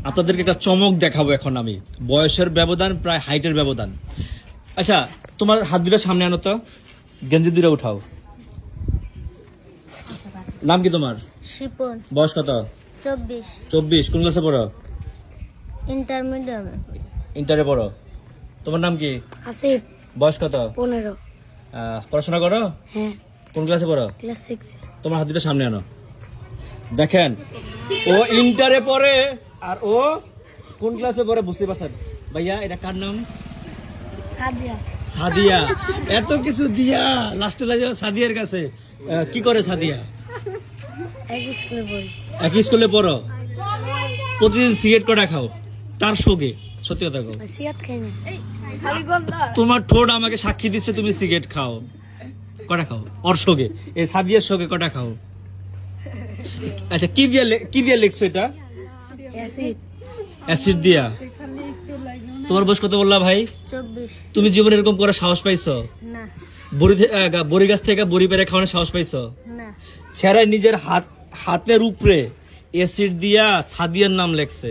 আপনাদেরকে একটা চমক দেখাবো এখন আমি। বয়সের ব্যবধান প্রায় হাইটের ব্যবধান। আচ্ছা, তোমার হাত দুটো সামনে আনো তো, গেঞ্জি দুটো উঠাও। নাম কি তোমার? শিপন। বয়স কত? 24। 24। কোন ক্লাসে পড়ো? ইন্টারমিডিয়ামে। ইন্টারে পড়ো। তোমার নাম কি? আসিফ। বয়স কত? 15। পড়াশোনা করো? হ্যাঁ, কোন ক্লাসে পড়ো? ক্লাস 6। তোমার হাত দুটো সামনে আনো। দেখেন, ও ইন্টারে পড়ে আর ও কোন ক্লাসে পড়ে বুঝতে পারছেন? ভাইয়া, এটা কার নাম? সাদিয়া। সাদিয়া। এত কিছু দিয়া লাস্টে লাগে সাদিয়ার কাছে। কি করে সাদিয়া? একই স্কুলে পড়ি। একই স্কুলে পড়ো? প্রতিদিন সিগারেট কটা খাও তার সঙ্গে? সত্যি কথা কও। সিগারেট খাই না, খালি গন্ধ। তোমার ঠোঁট আমাকে সাক্ষী দিচ্ছে তুমি সিগারেট খাও। কটা খাও ওর সঙ্গে? এই সাদিয়ার সঙ্গে কটা খাও? আচ্ছা, কি দিয়ে লিখছো এটা? অ্যাসিড। অ্যাসিড দিয়া। তোমার বয়স কত বললা ভাই? 24। তুমি জীবনে এরকম করে সাহস পাইছো? না। বড়ি গাছ থেকে বড়ি পেরে খাওয়ানোর সাহস পাইছো? না। ছেড়ে নিজের হাতের উপরে অ্যাসিড দিয়া সাদিয়ার নাম লেখছে।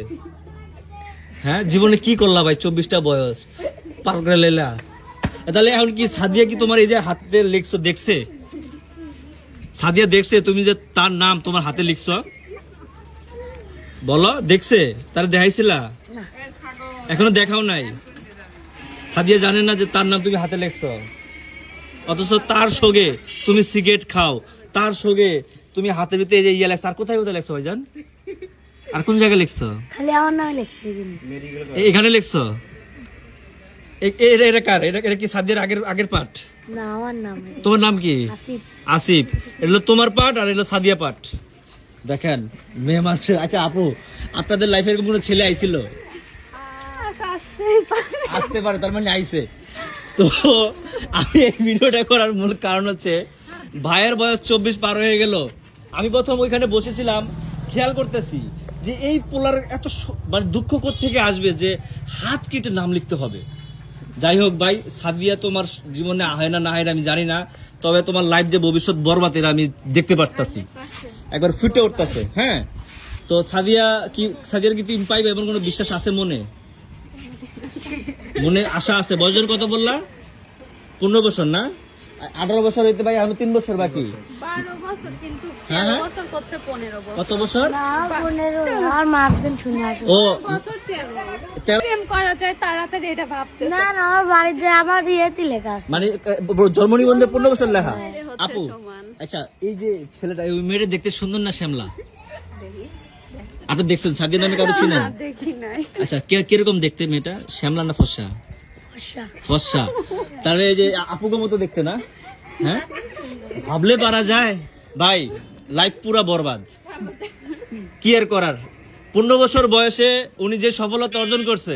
হ্যাঁ, জীবনে কি করলা ভাই? 24টা বয়স পার করে লেলা। তাহলে এখন কি সাদিয়া কি তোমার এই যে হাতে লিখছো দেখছে? সাদিয়া দেখছে তুমি যে তার নাম তোমার হাতে লিখছো? বলো, দেখছে? তার দেখাইছিলা? এখনো দেখাও নাই? সাদিয়া জানে না যে তার নাম তুমি হাতে লিখছো? অথচ তার সঙ্গে তুমি সিগারেট খাও, তার সঙ্গে তুমি হাতের ভিতরে এই যে ইয়ে লেখছো। আর কোথায় কোথায় লেখছো ভাইজান? আর কোন জায়গায় লিখছো? খালি আমার নামে লিখছি। এখানে লিখছো? এটা কার? এটা কি সাদিয়ার আগের পাঠ? না, আমার নাম। তোমার নাম কি? আসিফ। আসিফ। এটা হলো তোমার পাঠ আর এটা সাদিয়া পাঠ। দেখেন মেয়ে মানুষের। আচ্ছা আপু, আপনাদের লাইফে এরকম কোনো ছেলে আইছিল? আসতে পারে, তার মানে আইছে। তো আমি এই ভিডিওটা করার মূল কারণ হচ্ছে ভাইয়ের বয়স 24 পার হয়ে গেল। আমি প্রথম ওইখানে বসেছিলাম, খেয়াল করতেছি যে এই পোলার এত মানে দুঃখ থেকে আসবে যে হাত কেটে নাম লিখতে হবে। যাই হোক ভাই, সাদিয়া তোমার জীবনে হয় না হয় না আমি জানি না, তবে তোমার লাইফ যে ভবিষ্যৎ বরবাদের আমি দেখতে পারতাছি, একবার ফুটে উঠতেছে। হ্যাঁ, তো সাদিয়ার কি তুমি পাইবে এমন কোনো বিশ্বাস আছে মনে? মনে আশা আছে? বয়সের কত বললা? 15 বছর না? 18 বছর হইতে ভাই এখন 3 বছর বাকি। 12 বছর, কিন্তু হ্যাঁ, 13 বছর করছে 15 বছর। কত বছর? না, 15। আর মারতেন শুনে আসো। ও বছর 13 প্রেম করা যায় তাড়াতাড়ি, এটা ভাবতে না না, আমার বাড়িতে আমার ইয়েতে লেখা আছে। মানে জন্ম নিবন্ধে 15 বছর লেখা। হচ্ছে আপু, সমান। আচ্ছা এই যে ছেলেটা, ওই মেয়েটা দেখতে সুন্দর না শ্যামলা? আপনি দেখছেন সাদিয়া নামে কারো চিনেন? না, দেখি নাই। আচ্ছা, কিরকম দেখতে মেয়েটা? শ্যামলা না ফর্সা? ফর্সা। ফর্সা। তাহলে এই যে আপুকে মতো দেখতে না? হ্যাঁ, ভাবলে পারা যায় ভাই, লাইফ পুরা বরবাদ। কি আর করার? 15 বছর বয়সে উনি যে সফলতা অর্জন করছে,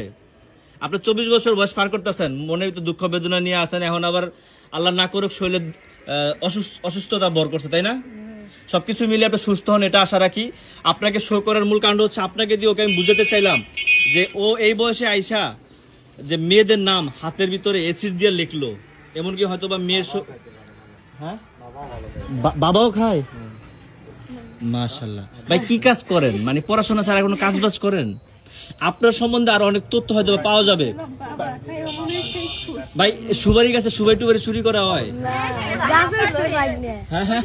আপনার 24 বছর বয়স পার করতেছেন, মনে তো দুঃখ বেদনা নিয়ে আসেন। এখন আবার আল্লাহ না করুক শরীরে অসুস্থতা বর করছে, তাই না? সবকিছু মিলে আপনি সুস্থ হন, এটা আশা রাখি। আপনাকে শো করার মূল কারণ হচ্ছে আপনাকে দিয়ে ওকে আমি বুঝাতে চাইলাম যে ও এই বয়সে আইসা যে মেয়েদের নাম হাতের ভিতরে অ্যাসিড দিয়ে লিখলো, এমনকি হয়তো বা মেয়ের হ্যাঁ বাবাও খায়। মাশাআল্লাহ ভাই, কি কাজ করেন? মানে পড়াশোনা ছাড়া কোনো কাজ বাজ করেন? আপনার সম্বন্ধে আরো অনেক তথ্য হয়তো পাওয়া যাবে ভাই। সুবারি গাছে সুবাই টুবারি চুরি করা হয়? গাছের তো পাই না। হ্যাঁ হ্যাঁ।